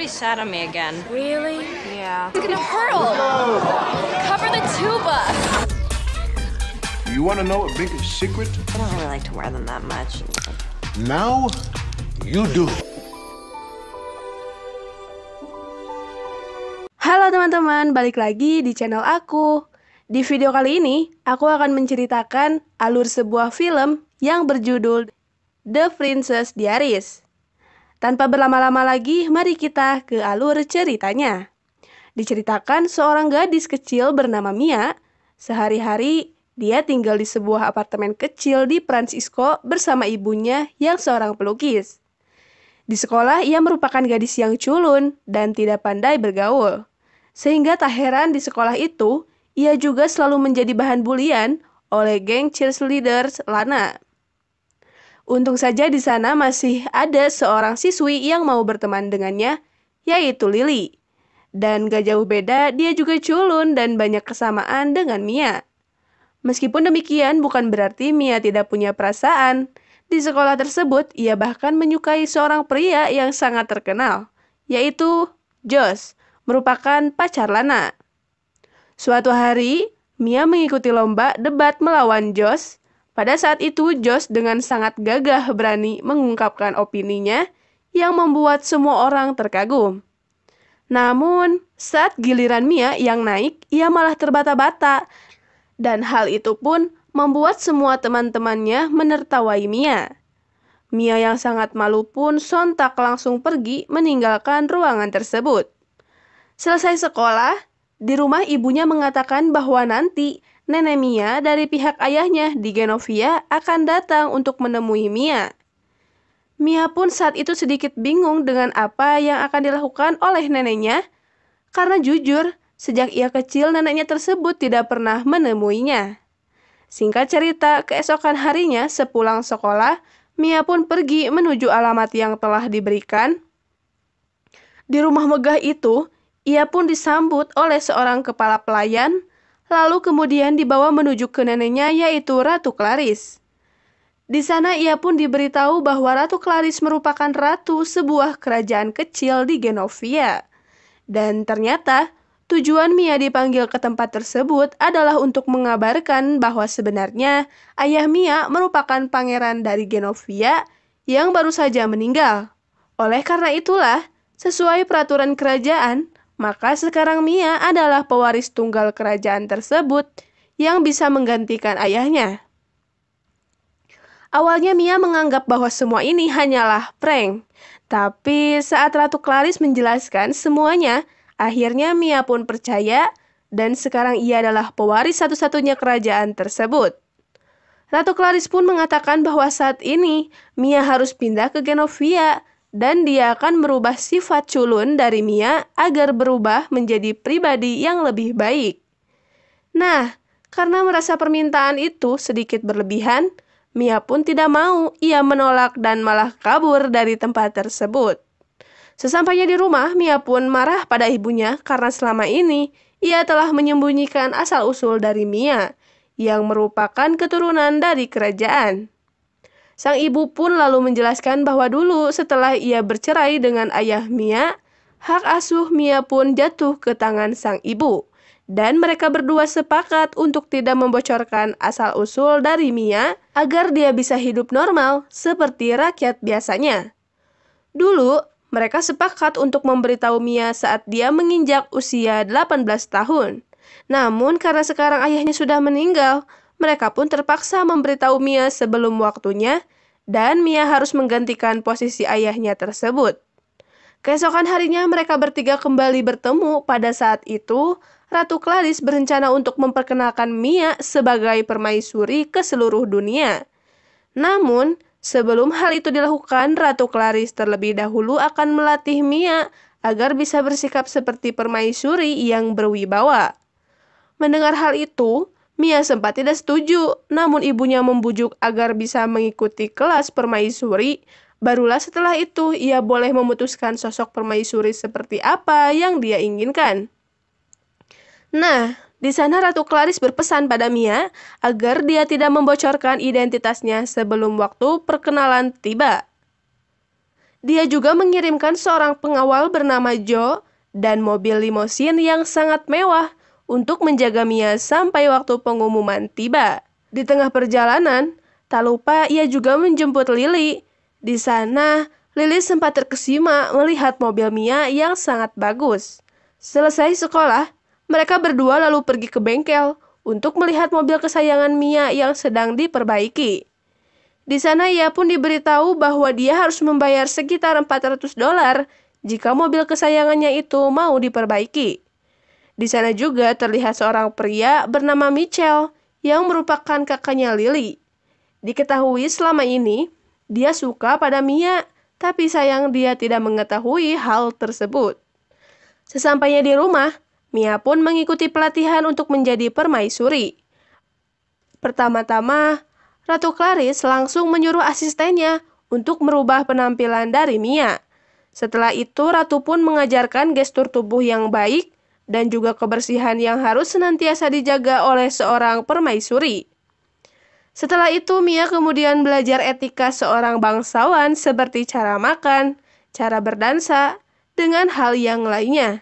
really sat on me again. Really? Yeah. It's gonna hurl. Cover the tuba. You want to know a big secret? I don't really like to wear them that much. Now you do. Halo teman-teman, balik lagi di channel aku. Di video kali ini, aku akan menceritakan alur sebuah film yang berjudul The Princess Diaries. Tanpa berlama-lama lagi, mari kita ke alur ceritanya. Diceritakan seorang gadis kecil bernama Mia. Sehari-hari, dia tinggal di sebuah apartemen kecil di Francisco bersama ibunya yang seorang pelukis. Di sekolah, ia merupakan gadis yang culun dan tidak pandai bergaul. Sehingga tak heran di sekolah itu, ia juga selalu menjadi bahan bulian oleh geng cheerleaders Lana. Untung saja di sana masih ada seorang siswi yang mau berteman dengannya, yaitu Lily. Dan gak jauh beda, dia juga culun dan banyak kesamaan dengan Mia. Meskipun demikian, bukan berarti Mia tidak punya perasaan. Di sekolah tersebut, ia bahkan menyukai seorang pria yang sangat terkenal, yaitu Josh, merupakan pacar Lana. Suatu hari, Mia mengikuti lomba debat melawan Josh. Pada saat itu, Josh dengan sangat gagah berani mengungkapkan opininya yang membuat semua orang terkagum. Namun, saat giliran Mia yang naik, ia malah terbata-bata. Dan hal itu pun membuat semua teman-temannya menertawai Mia. Mia yang sangat malu pun sontak langsung pergi meninggalkan ruangan tersebut. Selesai sekolah, di rumah ibunya mengatakan bahwa nanti nenek Mia dari pihak ayahnya di Genovia akan datang untuk menemui Mia. Mia pun saat itu sedikit bingung dengan apa yang akan dilakukan oleh neneknya, karena jujur, sejak ia kecil neneknya tersebut tidak pernah menemuinya. Singkat cerita, keesokan harinya sepulang sekolah, Mia pun pergi menuju alamat yang telah diberikan. Di rumah megah itu, ia pun disambut oleh seorang kepala pelayan, lalu kemudian dibawa menuju ke neneknya, yaitu Ratu Clarice. Di sana ia pun diberitahu bahwa Ratu Clarice merupakan ratu sebuah kerajaan kecil di Genovia. Dan ternyata, tujuan Mia dipanggil ke tempat tersebut adalah untuk mengabarkan bahwa sebenarnya ayah Mia merupakan pangeran dari Genovia yang baru saja meninggal. Oleh karena itulah, sesuai peraturan kerajaan, maka sekarang Mia adalah pewaris tunggal kerajaan tersebut yang bisa menggantikan ayahnya. Awalnya Mia menganggap bahwa semua ini hanyalah prank. Tapi saat Ratu Clarice menjelaskan semuanya, akhirnya Mia pun percaya dan sekarang ia adalah pewaris satu-satunya kerajaan tersebut. Ratu Clarice pun mengatakan bahwa saat ini Mia harus pindah ke Genovia dan dia akan merubah sifat culun dari Mia agar berubah menjadi pribadi yang lebih baik. Nah, karena merasa permintaan itu sedikit berlebihan, Mia pun tidak mau, ia menolak dan malah kabur dari tempat tersebut. Sesampainya di rumah, Mia pun marah pada ibunya karena selama ini ia telah menyembunyikan asal-usul dari Mia, yang merupakan keturunan dari kerajaan. Sang ibu pun lalu menjelaskan bahwa dulu setelah ia bercerai dengan ayah Mia, hak asuh Mia pun jatuh ke tangan sang ibu. Dan mereka berdua sepakat untuk tidak membocorkan asal-usul dari Mia agar dia bisa hidup normal seperti rakyat biasanya. Dulu, mereka sepakat untuk memberitahu Mia saat dia menginjak usia 18 tahun. Namun karena sekarang ayahnya sudah meninggal, mereka pun terpaksa memberitahu Mia sebelum waktunya, dan Mia harus menggantikan posisi ayahnya tersebut. Keesokan harinya mereka bertiga kembali bertemu. Pada saat itu, Ratu Clarice berencana untuk memperkenalkan Mia sebagai permaisuri ke seluruh dunia. Namun, sebelum hal itu dilakukan, Ratu Clarice terlebih dahulu akan melatih Mia agar bisa bersikap seperti permaisuri yang berwibawa. Mendengar hal itu, Mia sempat tidak setuju, namun ibunya membujuk agar bisa mengikuti kelas permaisuri. Barulah setelah itu ia boleh memutuskan sosok permaisuri seperti apa yang dia inginkan. Nah, di sana Ratu Clarice berpesan pada Mia agar dia tidak membocorkan identitasnya sebelum waktu perkenalan tiba. Dia juga mengirimkan seorang pengawal bernama Joe dan mobil limosin yang sangat mewah untuk menjaga Mia sampai waktu pengumuman tiba. Di tengah perjalanan, tak lupa ia juga menjemput Lily. Di sana, Lily sempat terkesima melihat mobil Mia yang sangat bagus. Selesai sekolah, mereka berdua lalu pergi ke bengkel untuk melihat mobil kesayangan Mia yang sedang diperbaiki. Di sana ia pun diberitahu bahwa dia harus membayar sekitar $400 jika mobil kesayangannya itu mau diperbaiki. Di sana juga terlihat seorang pria bernama Mitchell yang merupakan kakaknya Lily. Diketahui selama ini dia suka pada Mia, tapi sayang dia tidak mengetahui hal tersebut. Sesampainya di rumah, Mia pun mengikuti pelatihan untuk menjadi permaisuri. Pertama-tama, Ratu Clarice langsung menyuruh asistennya untuk merubah penampilan dari Mia. Setelah itu, Ratu pun mengajarkan gestur tubuh yang baik dan juga kebersihan yang harus senantiasa dijaga oleh seorang permaisuri. Setelah itu, Mia kemudian belajar etika seorang bangsawan seperti cara makan, cara berdansa, dengan hal yang lainnya.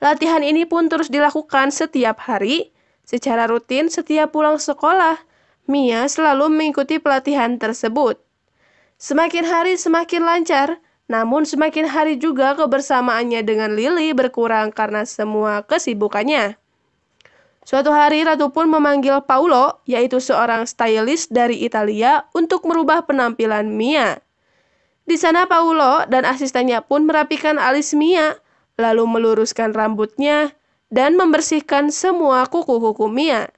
Latihan ini pun terus dilakukan setiap hari, secara rutin setiap pulang sekolah. Mia selalu mengikuti pelatihan tersebut. Semakin hari semakin lancar, namun semakin hari juga kebersamaannya dengan Lily berkurang karena semua kesibukannya. Suatu hari Ratu pun memanggil Paulo, yaitu seorang stylist dari Italia, untuk merubah penampilan Mia. Di sana Paulo dan asistennya pun merapikan alis Mia, lalu meluruskan rambutnya dan membersihkan semua kuku-kuku Mia,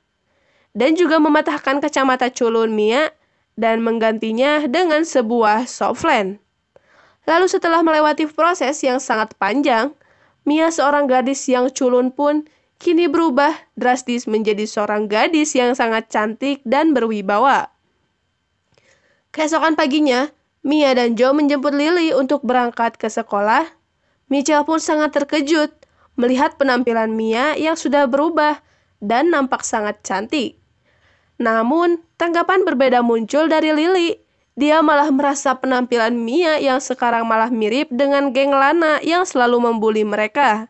dan juga mematahkan kacamata culun Mia dan menggantinya dengan sebuah softland. Lalu setelah melewati proses yang sangat panjang, Mia seorang gadis yang culun pun kini berubah drastis menjadi seorang gadis yang sangat cantik dan berwibawa. Keesokan paginya, Mia dan Joe menjemput Lily untuk berangkat ke sekolah. Mitchell pun sangat terkejut melihat penampilan Mia yang sudah berubah dan nampak sangat cantik. Namun, tanggapan berbeda muncul dari Lily. Dia malah merasa penampilan Mia yang sekarang malah mirip dengan geng Lana yang selalu membuli mereka.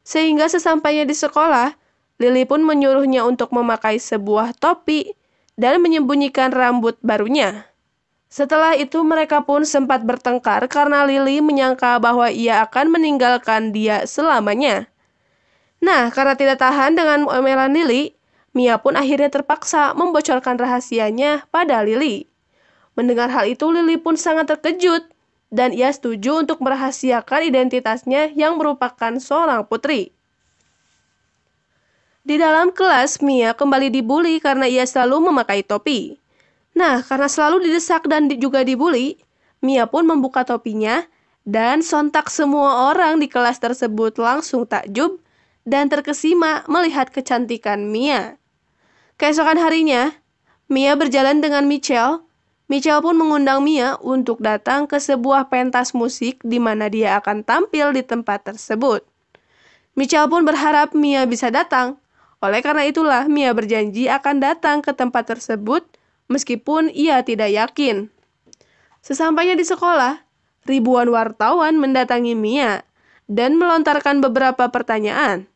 Sehingga sesampainya di sekolah, Lily pun menyuruhnya untuk memakai sebuah topi dan menyembunyikan rambut barunya. Setelah itu mereka pun sempat bertengkar karena Lily menyangka bahwa ia akan meninggalkan dia selamanya. Nah, karena tidak tahan dengan omelan Lily, Mia pun akhirnya terpaksa membocorkan rahasianya pada Lily. Mendengar hal itu, Lily pun sangat terkejut dan ia setuju untuk merahasiakan identitasnya yang merupakan seorang putri. Di dalam kelas, Mia kembali dibully karena ia selalu memakai topi. Nah, karena selalu didesak dan juga dibully, Mia pun membuka topinya dan sontak semua orang di kelas tersebut langsung takjub dan terkesima melihat kecantikan Mia. Keesokan harinya, Mia berjalan dengan Mitchell. Mitchell pun mengundang Mia untuk datang ke sebuah pentas musik di mana dia akan tampil di tempat tersebut. Mitchell pun berharap Mia bisa datang. Oleh karena itulah, Mia berjanji akan datang ke tempat tersebut meskipun ia tidak yakin. Sesampainya di sekolah, ribuan wartawan mendatangi Mia dan melontarkan beberapa pertanyaan.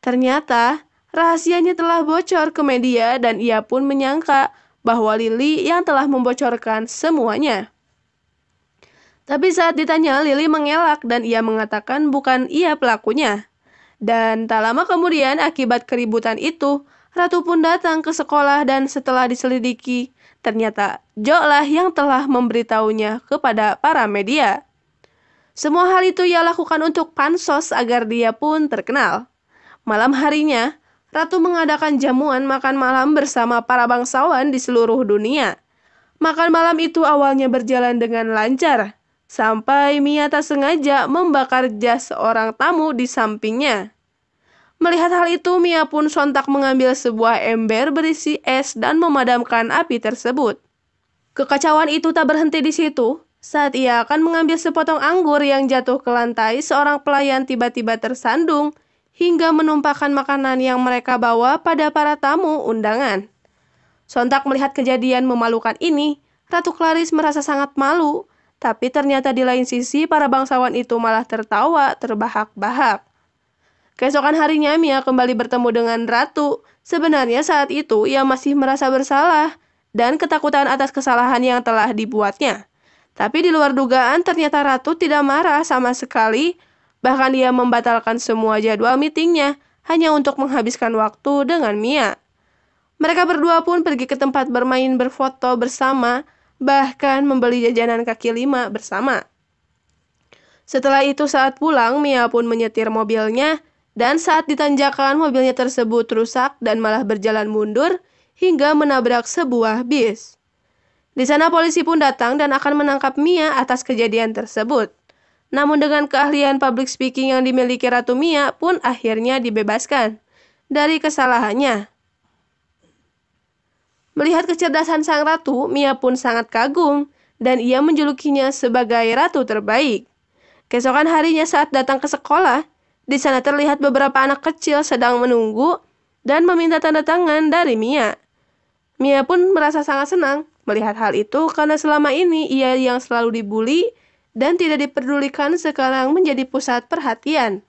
Ternyata, rahasianya telah bocor ke media dan ia pun menyangka bahwa Lily yang telah membocorkan semuanya. Tapi saat ditanya, Lily mengelak dan ia mengatakan bukan ia pelakunya. Dan tak lama kemudian akibat keributan itu, Ratu pun datang ke sekolah dan setelah diselidiki, ternyata Joe lah yang telah memberitahunya kepada para media. Semua hal itu ia lakukan untuk pansos agar dia pun terkenal. Malam harinya, Ratu mengadakan jamuan makan malam bersama para bangsawan di seluruh dunia. Makan malam itu awalnya berjalan dengan lancar, sampai Mia tak sengaja membakar jas seorang tamu di sampingnya. Melihat hal itu, Mia pun sontak mengambil sebuah ember berisi es dan memadamkan api tersebut. Kekacauan itu tak berhenti di situ. Saat ia akan mengambil sepotong anggur yang jatuh ke lantai, seorang pelayan tiba-tiba tersandung hingga menumpahkan makanan yang mereka bawa pada para tamu undangan. Sontak melihat kejadian memalukan ini, Ratu Clarice merasa sangat malu Tapi ternyata di lain sisi, para bangsawan itu malah tertawa terbahak-bahak. Keesokan harinya, Mia kembali bertemu dengan Ratu. Sebenarnya saat itu, ia masih merasa bersalah dan ketakutan atas kesalahan yang telah dibuatnya. Tapi di luar dugaan, ternyata Ratu tidak marah sama sekali. Bahkan ia membatalkan semua jadwal meetingnya hanya untuk menghabiskan waktu dengan Mia. Mereka berdua pun pergi ke tempat bermain berfoto bersama, bahkan membeli jajanan kaki lima bersama. Setelah itu saat pulang, Mia pun menyetir mobilnya, dan saat ditanjakan mobilnya tersebut rusak dan malah berjalan mundur hingga menabrak sebuah bis. Di sana polisi pun datang dan akan menangkap Mia atas kejadian tersebut. Namun dengan keahlian public speaking yang dimiliki Ratu, Mia pun akhirnya dibebaskan dari kesalahannya. Melihat kecerdasan sang ratu, Mia pun sangat kagum dan ia menjulukinya sebagai ratu terbaik. Keesokan harinya saat datang ke sekolah, di sana terlihat beberapa anak kecil sedang menunggu dan meminta tanda tangan dari Mia. Mia pun merasa sangat senang melihat hal itu karena selama ini ia yang selalu dibully dan tidak diperdulikan sekarang menjadi pusat perhatian.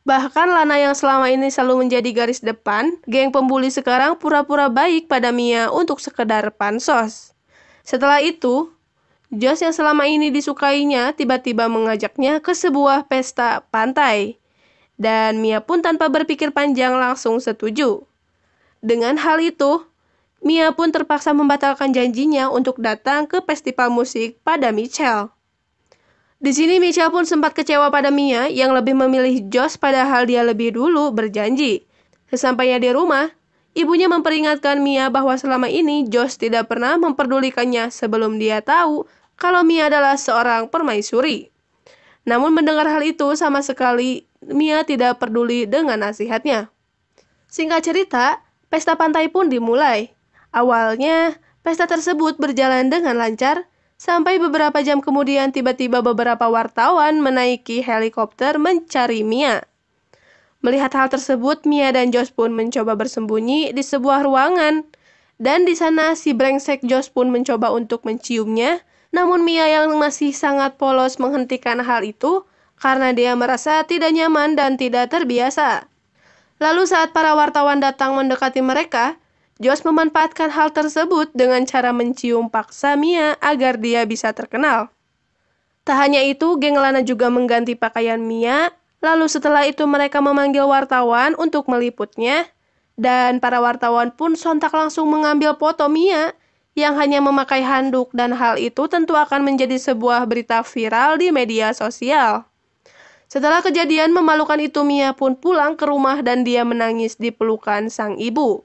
Bahkan Lana yang selama ini selalu menjadi garis depan, geng pembuli sekarang pura-pura baik pada Mia untuk sekedar pansos. Setelah itu, Josh yang selama ini disukainya tiba-tiba mengajaknya ke sebuah pesta pantai. Dan Mia pun tanpa berpikir panjang langsung setuju. Dengan hal itu, Mia pun terpaksa membatalkan janjinya untuk datang ke festival musik pada Michelle. Di sini Michelle pun sempat kecewa pada Mia yang lebih memilih Josh padahal dia lebih dulu berjanji. Sesampainya di rumah, ibunya memperingatkan Mia bahwa selama ini Josh tidak pernah memperdulikannya sebelum dia tahu kalau Mia adalah seorang permaisuri. Namun mendengar hal itu sama sekali Mia tidak peduli dengan nasihatnya. Singkat cerita, pesta pantai pun dimulai. Awalnya, pesta tersebut berjalan dengan lancar, sampai beberapa jam kemudian tiba-tiba beberapa wartawan menaiki helikopter mencari Mia. Melihat hal tersebut, Mia dan Josh pun mencoba bersembunyi di sebuah ruangan. Dan di sana si brengsek Josh pun mencoba untuk menciumnya. Namun Mia yang masih sangat polos menghentikan hal itu karena dia merasa tidak nyaman dan tidak terbiasa. Lalu saat para wartawan datang mendekati mereka, Josh memanfaatkan hal tersebut dengan cara mencium paksa Mia agar dia bisa terkenal. Tak hanya itu, geng Lana juga mengganti pakaian Mia, lalu setelah itu mereka memanggil wartawan untuk meliputnya, dan para wartawan pun sontak langsung mengambil foto Mia yang hanya memakai handuk dan hal itu tentu akan menjadi sebuah berita viral di media sosial. Setelah kejadian memalukan itu, Mia pun pulang ke rumah dan dia menangis di pelukan sang ibu.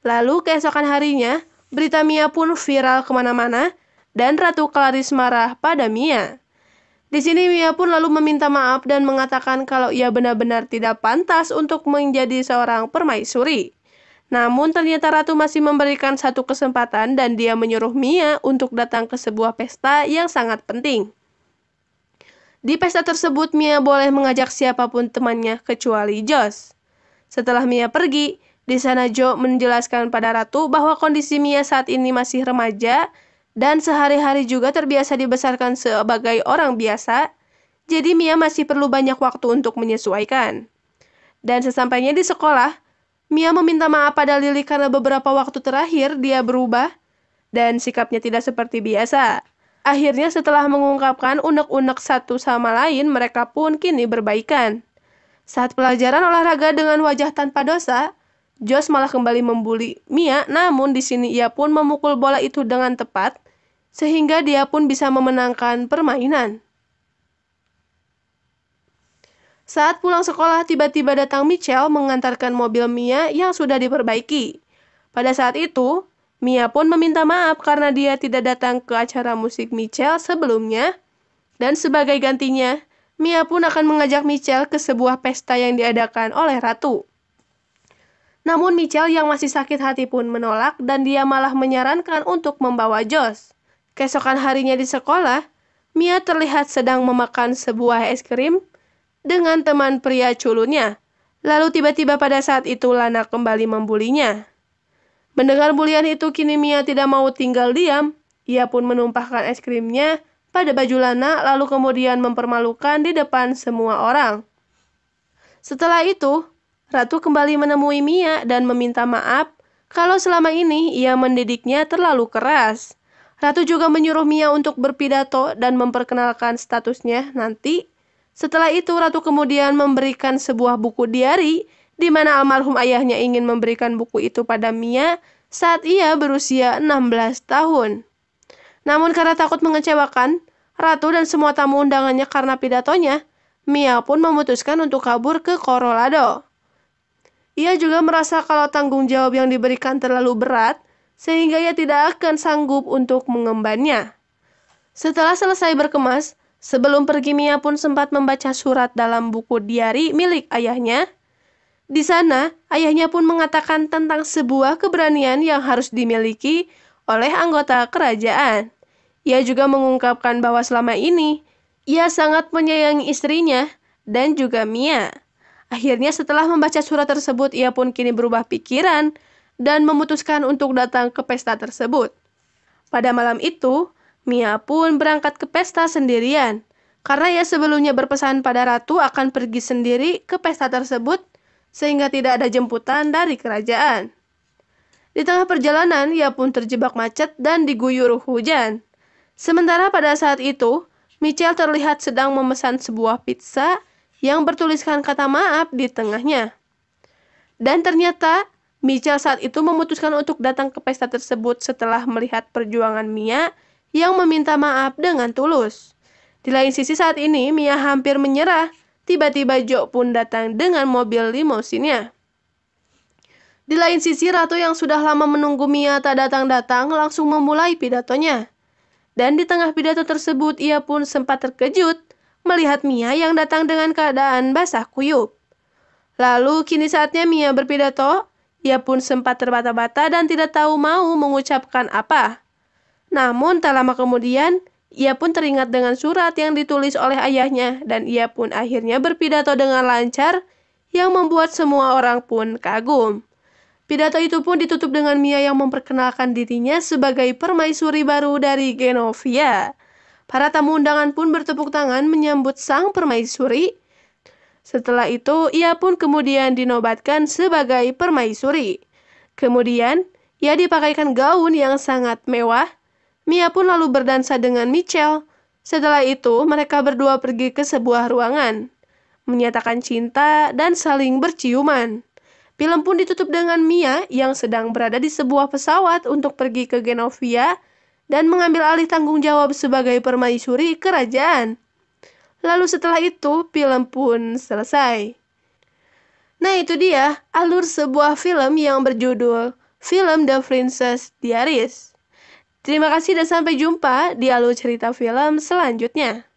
Lalu keesokan harinya, berita Mia pun viral kemana-mana dan Ratu Clarice marah pada Mia. Di sini Mia pun lalu meminta maaf dan mengatakan kalau ia benar-benar tidak pantas untuk menjadi seorang permaisuri. Namun ternyata Ratu masih memberikan satu kesempatan dan dia menyuruh Mia untuk datang ke sebuah pesta yang sangat penting. Di pesta tersebut Mia boleh mengajak siapapun temannya kecuali Josh. Setelah Mia pergi, di sana Joe menjelaskan pada Ratu bahwa kondisi Mia saat ini masih remaja dan sehari-hari juga terbiasa dibesarkan sebagai orang biasa, jadi Mia masih perlu banyak waktu untuk menyesuaikan. Dan sesampainya di sekolah, Mia meminta maaf pada Lily karena beberapa waktu terakhir dia berubah dan sikapnya tidak seperti biasa. Akhirnya setelah mengungkapkan unek-unek satu sama lain, mereka pun kini berbaikan. Saat pelajaran olahraga dengan wajah tanpa dosa, Josh malah kembali membuli Mia, namun di sini ia pun memukul bola itu dengan tepat, sehingga dia pun bisa memenangkan permainan. Saat pulang sekolah, tiba-tiba datang Michelle mengantarkan mobil Mia yang sudah diperbaiki. Pada saat itu, Mia pun meminta maaf karena dia tidak datang ke acara musik Michelle sebelumnya, dan sebagai gantinya, Mia pun akan mengajak Michelle ke sebuah pesta yang diadakan oleh Ratu. Namun Michelle yang masih sakit hati pun menolak dan dia malah menyarankan untuk membawa Josh. Keesokan harinya di sekolah, Mia terlihat sedang memakan sebuah es krim dengan teman pria culunnya. Lalu tiba-tiba pada saat itu Lana kembali membulinya. Mendengar bulian itu kini Mia tidak mau tinggal diam. Ia pun menumpahkan es krimnya pada baju lana lalu kemudian mempermalukan di depan semua orang. Setelah itu, Ratu kembali menemui Mia dan meminta maaf kalau selama ini ia mendidiknya terlalu keras. Ratu juga menyuruh Mia untuk berpidato dan memperkenalkan statusnya nanti. Setelah itu, Ratu kemudian memberikan sebuah buku diari di mana almarhum ayahnya ingin memberikan buku itu pada Mia saat ia berusia 16 tahun. Namun karena takut mengecewakan Ratu dan semua tamu undangannya karena pidatonya, Mia pun memutuskan untuk kabur ke Colorado. Ia juga merasa kalau tanggung jawab yang diberikan terlalu berat, sehingga ia tidak akan sanggup untuk mengembannya. Setelah selesai berkemas, sebelum pergi Mia pun sempat membaca surat dalam buku diari milik ayahnya. Di sana, ayahnya pun mengatakan tentang sebuah keberanian yang harus dimiliki oleh anggota kerajaan. Ia juga mengungkapkan bahwa selama ini, ia sangat menyayangi istrinya dan juga Mia. Akhirnya setelah membaca surat tersebut, ia pun kini berubah pikiran dan memutuskan untuk datang ke pesta tersebut. Pada malam itu, Mia pun berangkat ke pesta sendirian, karena ia sebelumnya berpesan pada Ratu akan pergi sendiri ke pesta tersebut, sehingga tidak ada jemputan dari kerajaan. Di tengah perjalanan, ia pun terjebak macet dan diguyur hujan. Sementara pada saat itu, Michelle terlihat sedang memesan sebuah pizza yang bertuliskan kata maaf di tengahnya. Dan ternyata, Michelle saat itu memutuskan untuk datang ke pesta tersebut setelah melihat perjuangan Mia yang meminta maaf dengan tulus. Di lain sisi saat ini, Mia hampir menyerah. Tiba-tiba Joe pun datang dengan mobil limousinnya. Di lain sisi, Ratu yang sudah lama menunggu Mia tak datang-datang langsung memulai pidatonya. Dan di tengah pidato tersebut, ia pun sempat terkejut melihat Mia yang datang dengan keadaan basah kuyup. Lalu kini saatnya Mia berpidato, ia pun sempat terbata-bata dan tidak tahu mau mengucapkan apa. Namun tak lama kemudian, ia pun teringat dengan surat yang ditulis oleh ayahnya dan ia pun akhirnya berpidato dengan lancar yang membuat semua orang pun kagum. Pidato itu pun ditutup dengan Mia yang memperkenalkan dirinya sebagai permaisuri baru dari Genovia. Para tamu undangan pun bertepuk tangan menyambut sang permaisuri. Setelah itu, ia pun kemudian dinobatkan sebagai permaisuri. Kemudian, ia dipakaikan gaun yang sangat mewah. Mia pun lalu berdansa dengan Michelle. Setelah itu, mereka berdua pergi ke sebuah ruangan, menyatakan cinta dan saling berciuman. Film pun ditutup dengan Mia yang sedang berada di sebuah pesawat untuk pergi ke Genovia dan mengambil alih tanggung jawab sebagai permaisuri kerajaan. Lalu setelah itu, film pun selesai. Nah, itu dia alur sebuah film yang berjudul film The Princess Diaries. Terima kasih dan sampai jumpa di alur cerita film selanjutnya.